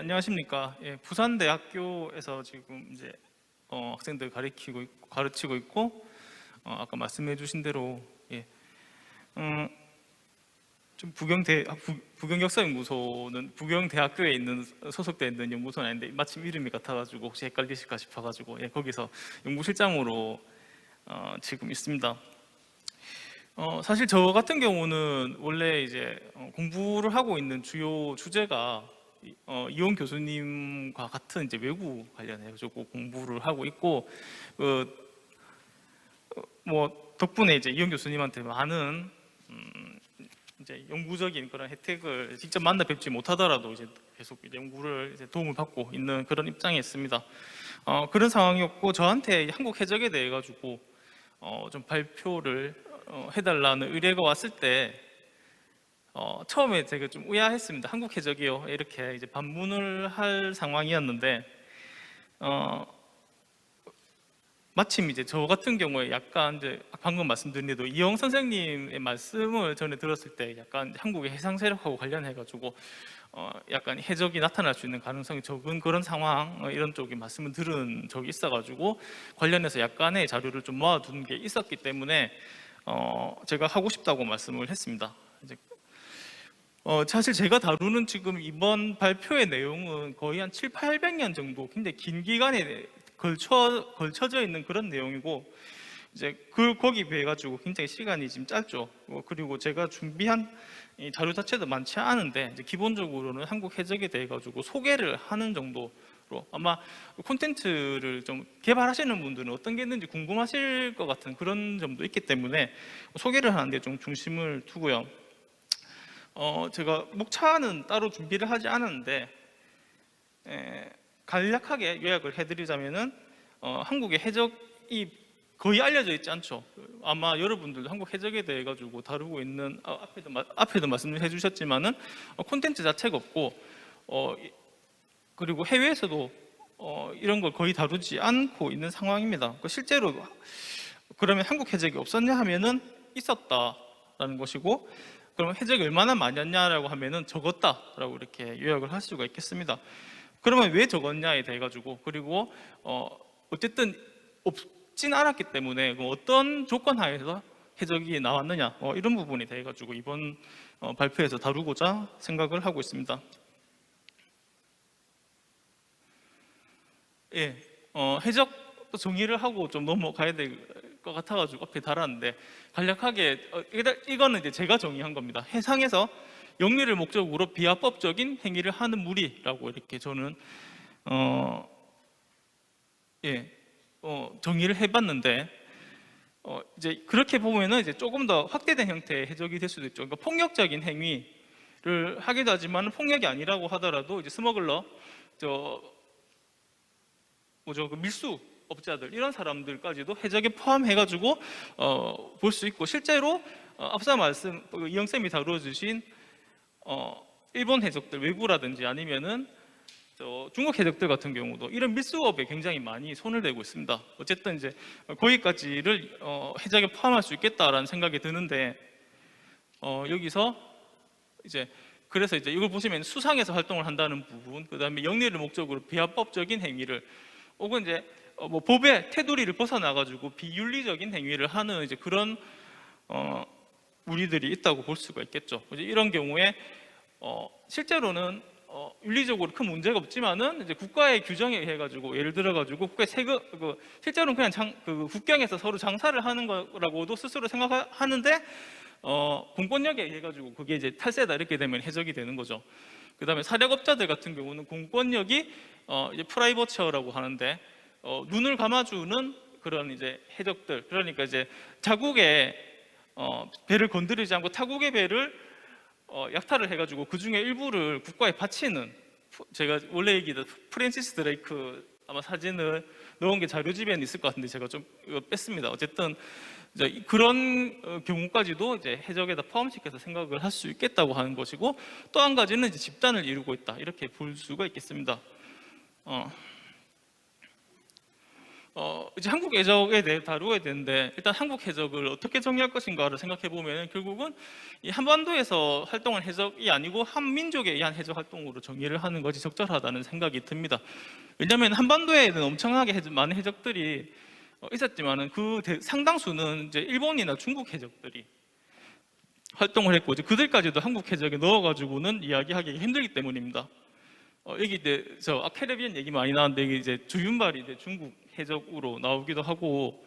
안녕하십니까. 예, 부산대학교에서 지금 이제 학생들 가르치고 있고, 아까 말씀해주신 대로 좀 부경역사연구소는 부경대학교에 있는 소속되어 있는 연구소는 아닌데 마침 이름이 같아가지고 혹시 헷갈리실까 싶어가지고 거기서 연구실장으로 지금 있습니다. 사실 저 같은 경우는 원래 이제 공부를 하고 있는 주요 주제가 이원 교수님과 같은 이제 외국 관련해가지고 공부를 하고 있고, 뭐 덕분에 이제 이원 교수님한테 많은 이제 연구적인 그런 혜택을 직접 만나 뵙지 못하더라도 이제 계속 연구를 이제 도움을 받고 있는 그런 입장에 있습니다. 그런 상황이었고, 저한테 한국 해적에 대해 가지고 좀 발표를 해달라는 의뢰가 왔을 때 처음에 제가 좀 의아했습니다. 한국 해적이요, 이렇게 이제 반문을 할 상황이었는데 마침 이제 저 같은 경우에 약간 이제 방금 말씀드린 대로 이영 선생님의 말씀을 전에 들었을 때 약간 한국의 해상 세력하고 관련해 가지고 약간 해적이 나타날 수 있는 가능성이 적은 그런 상황, 이런 쪽에 말씀을 들은 적이 있어가지고 관련해서 약간의 자료를 좀 모아둔 게 있었기 때문에 제가 하고 싶다고 말씀을 했습니다. 이제 사실 제가 다루는 지금 이번 발표의 내용은 거의 한 7, 800년 정도 굉장히 긴 기간에 걸쳐져 있는 그런 내용이고, 이제 거기 비해 가지고 굉장히 시간이 지금 짧죠. 그리고 제가 준비한 이 자료 자체도 많지 않은데 이제 기본적으로는 한국 해적에 대해 가지고 소개를 하는 정도로, 아마 콘텐츠를 좀 개발하시는 분들은 어떤 게 있는지 궁금하실 것 같은 그런 점도 있기 때문에 소개를 하는 데 좀 중심을 두고요. 제가 목차는 따로 준비를 하지 않았는데 간략하게 요약을 해드리자면은 한국의 해적이 거의 알려져 있지 않죠. 아마 여러분들도 한국 해적에 대해 가지고 다루고 있는 앞에도 말씀해 주셨지만은 콘텐츠 자체가 없고, 그리고 해외에서도 이런 걸 거의 다루지 않고 있는 상황입니다. 실제로 그러면 한국 해적이 없었냐 하면은 있었다라는 것이고, 그럼 해적이 얼마나 많았냐라고 하면은 적었다라고 이렇게 요약을 할 수가 있겠습니다. 그러면 왜 적었냐에 대해 가지고, 그리고 어쨌든 없진 않았기 때문에 어떤 조건 하에서 해적이 나왔느냐, 이런 부분에 대해 가지고 이번 발표에서 다루고자 생각을 하고 있습니다. 해적 정의를 하고 좀 넘어가야 될 것 같아가지고 앞에 달았는데, 간략하게 이거는 이제 제가 정의한 겁니다. 해상에서 영리를 목적으로 비합법적인 행위를 하는 무리라고 이렇게 저는 정의를 해봤는데, 이제 그렇게 보면은 이제 조금 더 확대된 형태의 해적이 될 수도 있죠. 그러니까 폭력적인 행위를 하기도 하지만 폭력이 아니라고 하더라도 이제 스머글러, 그 밀수 업자들, 이런 사람들까지도 해적에 포함해가지고 볼 수 있고, 실제로 앞서 이영 쌤이 다루어주신 일본 해적들 외구라든지 아니면은 중국 해적들 같은 경우도 이런 밀수업에 굉장히 많이 손을 대고 있습니다. 어쨌든 이제 거기까지를 해적에 포함할 수 있겠다라는 생각이 드는데, 여기서 이제 그래서 이제 이걸 보시면 수상에서 활동을 한다는 부분, 그 다음에 영리를 목적으로 비합법적인 행위를, 혹은 이제 뭐 법의 테두리를 벗어나가지고 비윤리적인 행위를 하는 이제 그런 무리들이 있다고 볼 수가 있겠죠. 이제 이런 경우에 실제로는 윤리적으로 큰 문제가 없지만은 이제 국가의 규정에 의해 가지고, 예를 들어 가지고 국가의 세금, 실제로는 그냥 국경에서 서로 장사를 하는 거라고도 스스로 생각하는데 공권력에 의해 가지고 그게 이제 탈세다 이렇게 되면 해적이 되는 거죠. 그다음에 사력업자들 같은 경우는 공권력이 이제 프라이버처라고 하는데 눈을 감아주는 그런 이제 해적들, 그러니까 이제 자국의 배를 건드리지 않고 타국의 배를 약탈을 해가지고 그 중에 일부를 국가에 바치는, 제가 원래 얘기했던 프랜시스 드레이크 아마 사진을 넣은 게 자료집에는 있을 것 같은데 제가 좀 뺐습니다. 어쨌든 이제 그런 경우까지도 이제 해적에다 포함시켜서 생각을 할 수 있겠다고 하는 것이고, 또 한 가지는 이제 집단을 이루고 있다 이렇게 볼 수가 있겠습니다. 이제 한국 해적에 대해 다루어야 되는데 일단 한국 해적을 어떻게 정의할 것인가를 생각해 보면 결국은 이 한반도에서 활동한 해적이 아니고 한민족에 의한 해적 활동으로 정의를 하는 것이 적절하다는 생각이 듭니다. 왜냐하면 한반도에는 엄청나게 많은 해적들이 있었지만은 그 상당수는 이제 일본이나 중국 해적들이 활동을 했고 이제 그들까지도 한국 해적에 넣어가지고는 이야기하기 힘들기 때문입니다. 여기 이제 저 캐리비안 얘기 많이 나왔는데 이게 이제 주윤발이 이제 중국 해적으로 나오기도 하고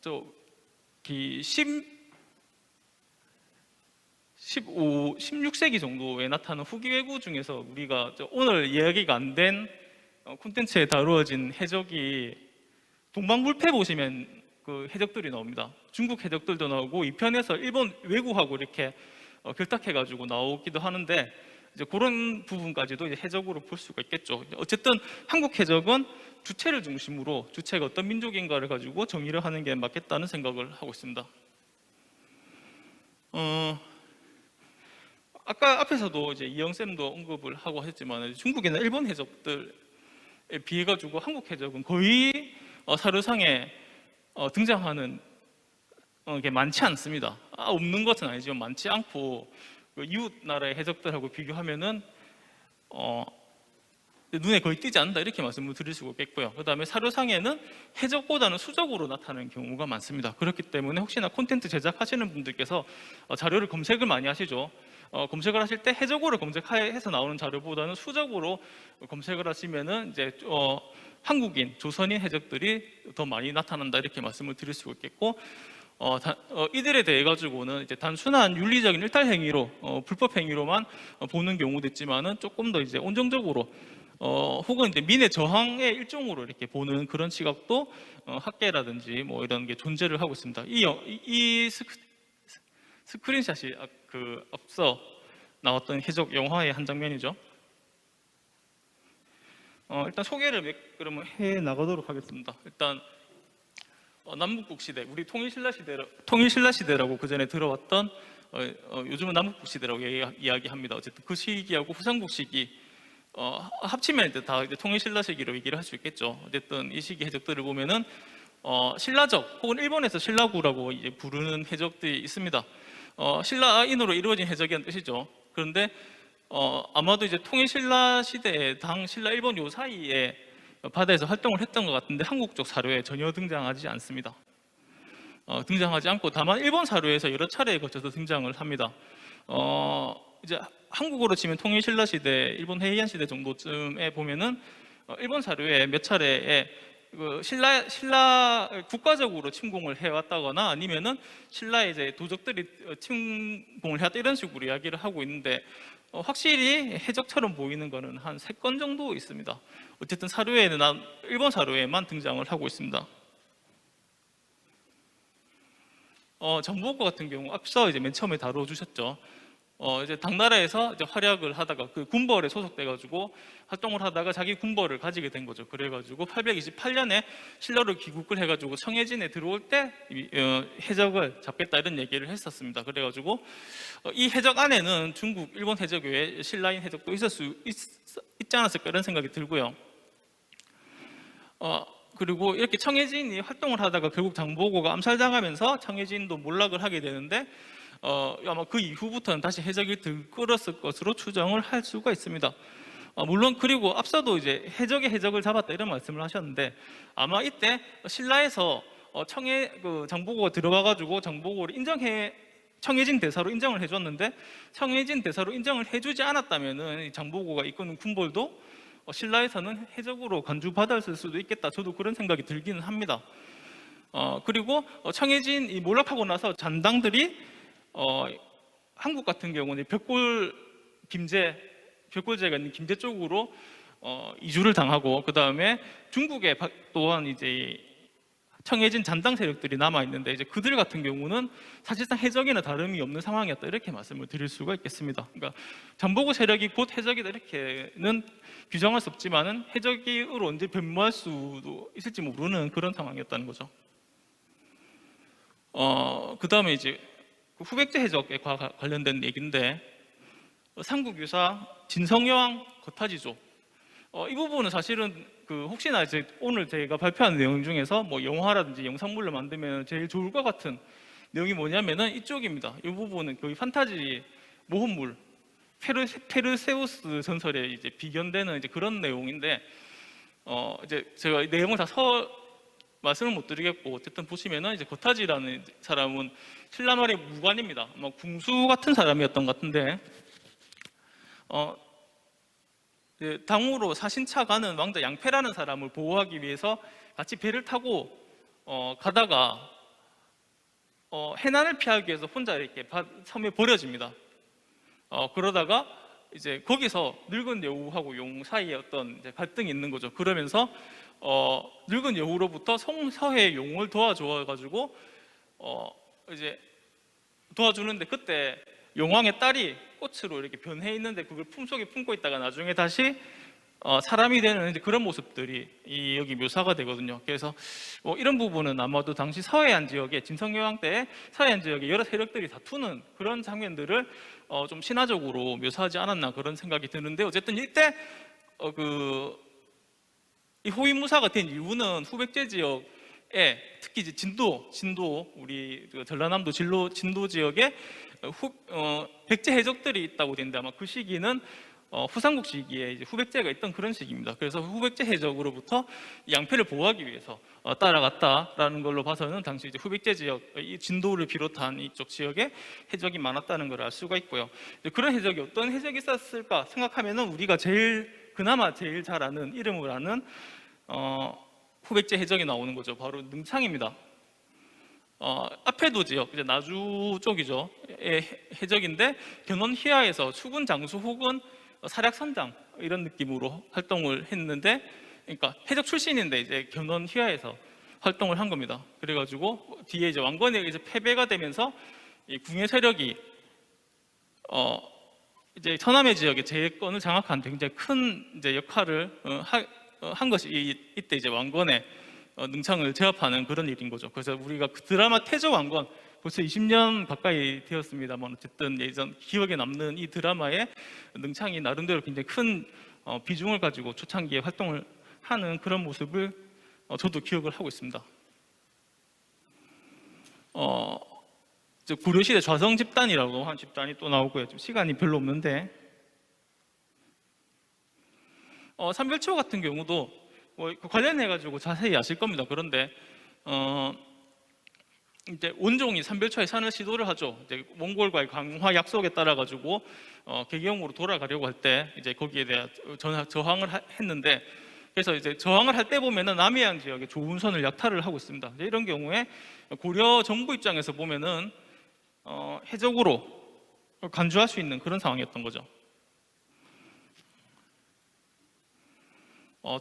저기 16세기 정도에 나타난 후기 외구 중에서 우리가 오늘 이야기가 안 된 콘텐츠에 다루어진 해적이 동방불패 보시면 그 해적들이 나옵니다. 중국 해적들도 나오고 이 편에서 일본 외구하고 이렇게 결탁해가지고 나오기도 하는데 이제 그런 부분까지도 이제 해적으로 볼 수가 있겠죠. 어쨌든 한국 해적은 주체를 중심으로 주체가 어떤 민족인가를 가지고 정의를 하는 게 맞겠다는 생각을 하고 있습니다. 아까 앞에서도 이제 이영 쌤도 언급을 하고 했지만 중국이나 일본 해적들에 비해 가지고 한국 해적은 거의 사료상에 등장하는 게 많지 않습니다. 없는 것은 아니지만 많지 않고 그 이웃 나라의 해적들하고 비교하면은 눈에 거의 띄지 않는다 이렇게 말씀을 드릴 수가 있겠고요. 그 다음에 사료상에는 해적보다는 수적으로 나타나는 경우가 많습니다. 그렇기 때문에 혹시나 콘텐츠 제작하시는 분들께서 자료를 검색을 많이 하시죠. 검색을 하실 때 해적으로 검색해서 나오는 자료보다는 수적으로 검색을 하시면은 이제 한국인, 조선인 해적들이 더 많이 나타난다 이렇게 말씀을 드릴 수가 있겠고 이들에 대해 가지고는 이제 단순한 윤리적인 일탈 행위로 불법 행위로만 보는 경우도 있지만은 조금 더 이제 온정적으로 혹은 이제 민의 저항의 일종으로 이렇게 보는 그런 시각도 학계라든지 뭐 이런 게 존재를 하고 있습니다. 이 스크린샷이 그 앞서 나왔던 해적 영화의 한 장면이죠. 일단 소개를 그러면 해 나가도록 하겠습니다. 일단 남북국 시대, 우리 통일신라 시대라고 그 전에 들어왔던 요즘은 남북국 시대라고 이야기합니다. 어쨌든 그 시기하고 후삼국 시기 합치면 이제 다 이제 통일신라 시기로 얘기를 할 수 있겠죠. 어쨌든 이 시기 해적들을 보면은 신라적 혹은 일본에서 신라구라고 이제 부르는 해적들이 있습니다. 신라인으로 이루어진 해적이라는 뜻이죠. 그런데 아마도 이제 통일신라 시대에 당 신라 일본 요 사이에 바다에서 활동을 했던 것 같은데 한국 쪽 사료에 전혀 등장하지 않습니다. 등장하지 않고 다만 일본 사료에서 여러 차례에 걸쳐서 등장을 합니다. 이제 한국으로 치면 통일신라 시대, 일본 해이안 시대 정도쯤에 보면은 일본 사료에 몇 차례에 신라 국가적으로 침공을 해왔다거나 아니면은 신라의 이제 도적들이 침공을 해왔다 이런 식으로 이야기를 하고 있는데 확실히 해적처럼 보이는 거는 한 3건 정도 있습니다. 어쨌든 사료에는 일본 사료에만 등장을 하고 있습니다. 정보고 같은 경우 앞서 이제 맨 처음에 다뤄주셨죠. 이제 당나라에서 이제 활약을 하다가 그 군벌에 소속돼가지고 활동을 하다가 자기 군벌을 가지게 된 거죠. 그래가지고 828년에 신라로 귀국을 해가지고 청해진에 들어올 때 해적을 잡겠다 이런 얘기를 했었습니다. 그래가지고 이 해적 안에는 중국, 일본 해적 외에 신라인 해적도 있지 않았을까 이런 생각이 들고요. 그리고 이렇게 청해진이 활동을 하다가 결국 장보고가 암살당하면서 청해진도 몰락을 하게 되는데 아마 그 이후부터는 다시 해적이 들끓었을 것으로 추정을 할 수가 있습니다. 물론 그리고 앞서도 이제 해적을 잡았다 이런 말씀을 하셨는데 아마 이때 신라에서 장보고가 들어와가지고 장보고를 청해진 대사로 인정을 해줬는데 청해진 대사로 인정을 해주지 않았다면은 장보고가 이끄는 군벌도 신라에서는 해적으로 간주받았을 수도 있겠다. 저도 그런 생각이 들기는 합니다. 그리고 청해진이 몰락하고 나서 잔당들이 한국 같은 경우는 벽골제가 있는 김제 쪽으로 이주를 당하고 그 다음에 중국에 또한 이제 청해진 잔당 세력들이 남아 있는데 이제 그들 같은 경우는 사실상 해적이나 다름이 없는 상황이었다 이렇게 말씀을 드릴 수가 있겠습니다. 그러니까 장보고 세력이 곧 해적이다 이렇게는 규정할 수 없지만은 해적으로 언제 변모할 수도 있을지 모르는 그런 상황이었다는 거죠. 그 다음에 이제 후백제 해적에 관련된 얘기인데 삼국유사 진성여왕 거타지조 이 부분은 사실은 그 혹시나 이제 오늘 제가 발표한 내용 중에서 뭐 영화라든지 영상물로 만들면 제일 좋을 것 같은 내용이 뭐냐면은 이쪽입니다. 이 부분은 거의 판타지 모험물 페르세우스 전설에 이제 비견되는 이제 그런 내용인데, 이제 제가 내용을 다 말씀을 못 드리겠고, 어쨌든 보시면은 이제 고타지라는 사람은 신라말의 무관입니다. 궁수 같은 사람이었던 것 같은데, 이제 당으로 사신차 가는 왕자 양패라는 사람을 보호하기 위해서 같이 배를 타고 가다가 해난을 피하기 위해서 혼자 이렇게 섬에 버려집니다. 그러다가 이제 거기서 늙은 여우하고 용 사이에 어떤 이제 갈등이 있는 거죠. 그러면서 늙은 여우로부터 성서의 용을 도와줘가지고 이제 도와주는데, 그때 용왕의 딸이 꽃으로 이렇게 변해 있는데 그걸 품속에 품고 있다가 나중에 다시 사람이 되는 이제 그런 모습들이 여기 묘사가 되거든요. 그래서 이런 부분은 아마도 당시 서해안 지역에 진성여왕 때 서해안 지역에 여러 세력들이 다투는 그런 장면들을 좀 신화적으로 묘사하지 않았나 그런 생각이 드는데, 어쨌든 이때 이 호위무사가 된 이유는 후백제 지역에 특히 이제 진도 우리 그 전라남도 진도 지역에 백제 해적들이 있다고 되는데, 아마 그 시기는 후삼국 시기에 이제 후백제가 있던 그런 시기입니다. 그래서 후백제 해적으로부터 양패를 보호하기 위해서 따라갔다라는 걸로 봐서는 당시 이제 후백제 지역, 이 진도를 비롯한 이쪽 지역에 해적이 많았다는 걸 알 수가 있고요. 그런 해적이 어떤 해적이 있었을까 생각하면은 우리가 그나마 제일 잘 아는, 이름을 아는 후백제 해적이 나오는 거죠. 바로 능창입니다. 앞에도 지역, 이제 나주 쪽이죠. 해적인데 견원 휘하에서 수군 장수 혹은 사략 선장 이런 느낌으로 활동을 했는데, 그러니까 해적 출신인데 이제 견원 휘하에서 활동을 한 겁니다. 그래가지고 뒤에 이제 왕건이 이제 패배가 되면서 이 궁예 세력이 이제 서남해 지역의 재건을 장악한 굉장히 큰 이제 역할을 한 것이 이때 이제 왕건의 능창을 제압하는 그런 일인 거죠. 그래서 우리가 그 드라마 태조왕건, 벌써 20년 가까이 되었습니다만 어쨌든 예전 기억에 남는 이 드라마의 능창이 나름대로 굉장히 큰 비중을 가지고 초창기에 활동을 하는 그런 모습을 저도 기억을 하고 있습니다. 고려시대 좌성 집단이라고 한 집단이 또 나오고요. 좀 시간이 별로 없는데, 삼별초 같은 경우도 관련해 가지고 자세히 아실 겁니다. 그런데 이제 원종이 삼별초에 산을 시도를 하죠. 이제 몽골과의 강화 약속에 따라 가지고 개경으로 돌아가려고 할 때 이제 거기에 대한 저항을 했는데, 그래서 이제 저항을 할 때 보면은 남해안 지역에 조운선을 약탈을 하고 있습니다. 이런 경우에 고려 정부 입장에서 보면은 해적으로 간주할 수 있는 그런 상황이었던 거죠.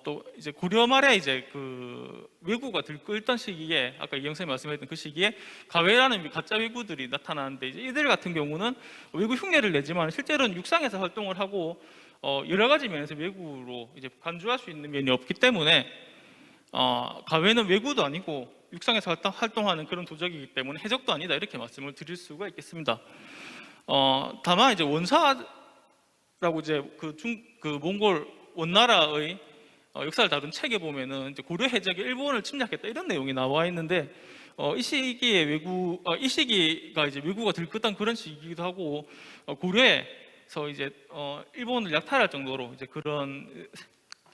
또 이제 고려 말에 이제 그 왜구가 들끓던 시기에, 아까 이영 선생님 말씀하셨던 그 시기에 가외라는 가짜 왜구들이 나타나는데, 이제 이들 같은 경우는 왜구 흉내를 내지만 실제로는 육상에서 활동을 하고 여러 가지 면에서 왜구로 이제 간주할 수 있는 면이 없기 때문에 가외는 왜구도 아니고 육상에서 활동하는 그런 도적이기 때문에 해적도 아니다, 이렇게 말씀을 드릴 수가 있겠습니다. 다만 이제 원사라고 이제 그 몽골 원나라의 역사를 다룬 책에 보면은 이제 고려 해적이 일본을 침략했다 이런 내용이 나와 있는데, 이 시기가 이제 왜구가 들끓던 그런 시기이기도 하고, 고려에서 이제 일본을 약탈할 정도로 이제 그런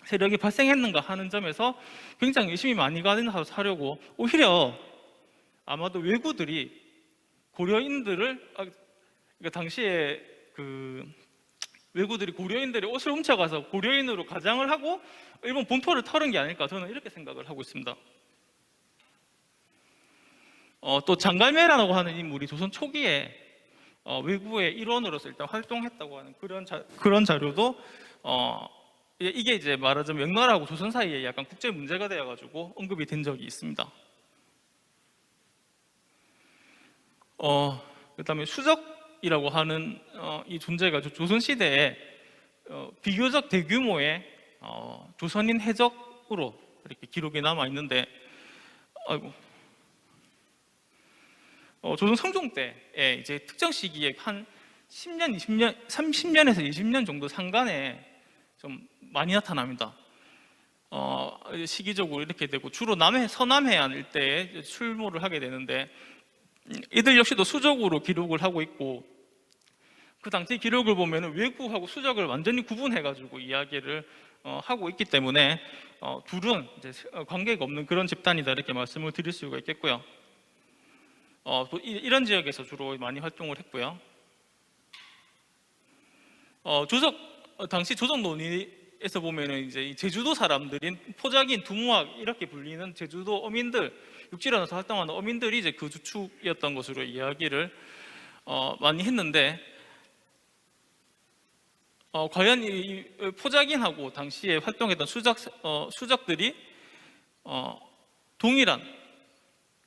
세력이 발생했는가 하는 점에서 굉장히 의심이 많이 가는 하려고, 오히려 아마도 왜구들이 고려인들을 그러니까 당시에 왜구들이 고려인들의 옷을 훔쳐가서 고려인으로 가장을 하고 일본 본토를 털은 게 아닐까, 저는 이렇게 생각을 하고 있습니다. 또 장갈매라고 하는 인물이 조선 초기에 왜구의 일원으로서 일단 활동했다고 하는 그런 자료도 이게 이제 말하자면 명나라하고 조선 사이에 약간 국제 문제가 되어가지고 언급이 된 적이 있습니다. 그다음에 수적이라고 하는 이 존재가 조선 시대에 비교적 대규모의 조선인 해적으로 이렇게 기록이 남아 있는데, 조선 성종 때에 이제 특정 시기에 한 10년, 20년, 30년에서 20년 정도 상간에 좀 많이 나타납니다. 시기적으로 이렇게 되고 주로 서남해안 일대에 출몰을 하게 되는데 이들 역시도 수적으로 기록을 하고 있고 그 당시 기록을 보면 외구하고 수적을 완전히 구분해가지고 이야기를 하고 있기 때문에 둘은 이제 관계가 없는 그런 집단이다 이렇게 말씀을 드릴 수가 있겠고요. 또 이런 지역에서 주로 많이 활동을 했고요. 당시 조정 논의에서 보면은 이제 이 제주도 사람들인 포자긴, 두무악 이렇게 불리는 제주도 어민들, 육지론에서 활동하는 어민들이 이제 그 주축이었던 것으로 이야기를 많이 했는데 과연 이 포자긴하고 당시에 활동했던 수작들이 동일한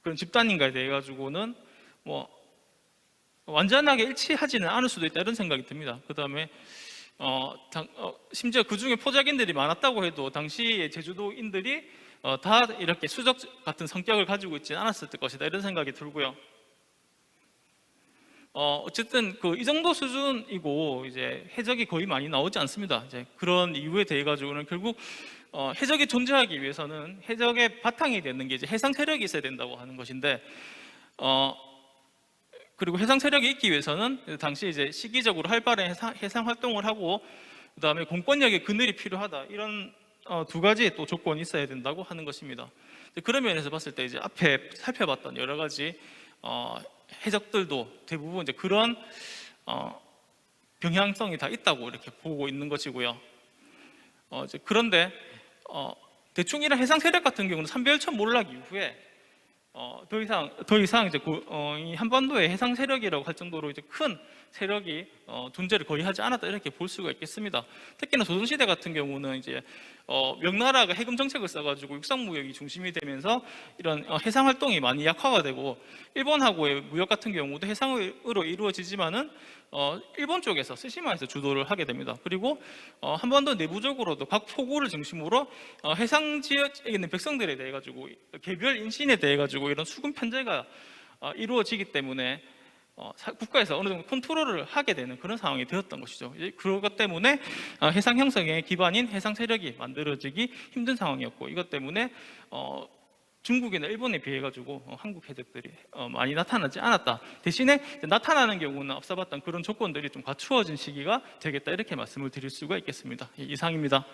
그런 집단인가에 대해 가지고는 뭐 완전하게 일치하지는 않을 수도 있다 이런 생각이 듭니다. 그 다음에 심지어 그 중에 포자긴들이 많았다고 해도 당시의 제주도인들이 다 이렇게 수적 같은 성격을 가지고 있지는 않았을 것이다 이런 생각이 들고요. 어쨌든 이 정도 수준이고 이제 해적이 거의 많이 나오지 않습니다. 이제 그런 이유에 대해 가지고는 결국 해적이 존재하기 위해서는 해적의 바탕이 되는 게 이제 해상 세력이 있어야 된다고 하는 것인데 그리고 해상 세력이 있기 위해서는 당시 이제 시기적으로 활발한 해상 활동을 하고 그다음에 공권력의 그늘이 필요하다 이런 두 가지 또 조건이 있어야 된다고 하는 것입니다. 그런 면에서 봤을 때 이제 앞에 살펴봤던 여러 가지 해적들도 대부분 이제 그런 경향성이 다 있다고 이렇게 보고 있는 것이고요. 그런데 대충 이런 해상 세력 같은 경우는 삼별천 몰락 이후에 더 이상 이제 이 한반도의 해상 세력이라고 할 정도로 이제 큰 세력이 존재를 거의 하지 않았다 이렇게 볼 수가 있겠습니다. 특히나 조선시대 같은 경우는 이제 명나라가 해금 정책을 써가지고 육상 무역이 중심이 되면서 이런 해상 활동이 많이 약화가 되고 일본하고의 무역 같은 경우도 해상으로 이루어지지만은 일본 쪽에서 스시마에서 주도를 하게 됩니다. 그리고 한반도 내부적으로도 각 포구를 중심으로 해상 지역에 있는 백성들에 대해 가지고 개별 인신에 대해 가지고 이런 수군 편제가 이루어지기 때문에 국가에서 어느 정도 컨트롤을 하게 되는 그런 상황이 되었던 것이죠. 그것 때문에 해상 형성의 기반인 해상 세력이 만들어지기 힘든 상황이었고 이것 때문에 중국이나 일본에 비해 가지고 한국 해적들이 많이 나타나지 않았다. 대신에 나타나는 경우는 앞서 봤던 그런 조건들이 좀 갖추어진 시기가 되겠다 이렇게 말씀을 드릴 수가 있겠습니다. 이상입니다.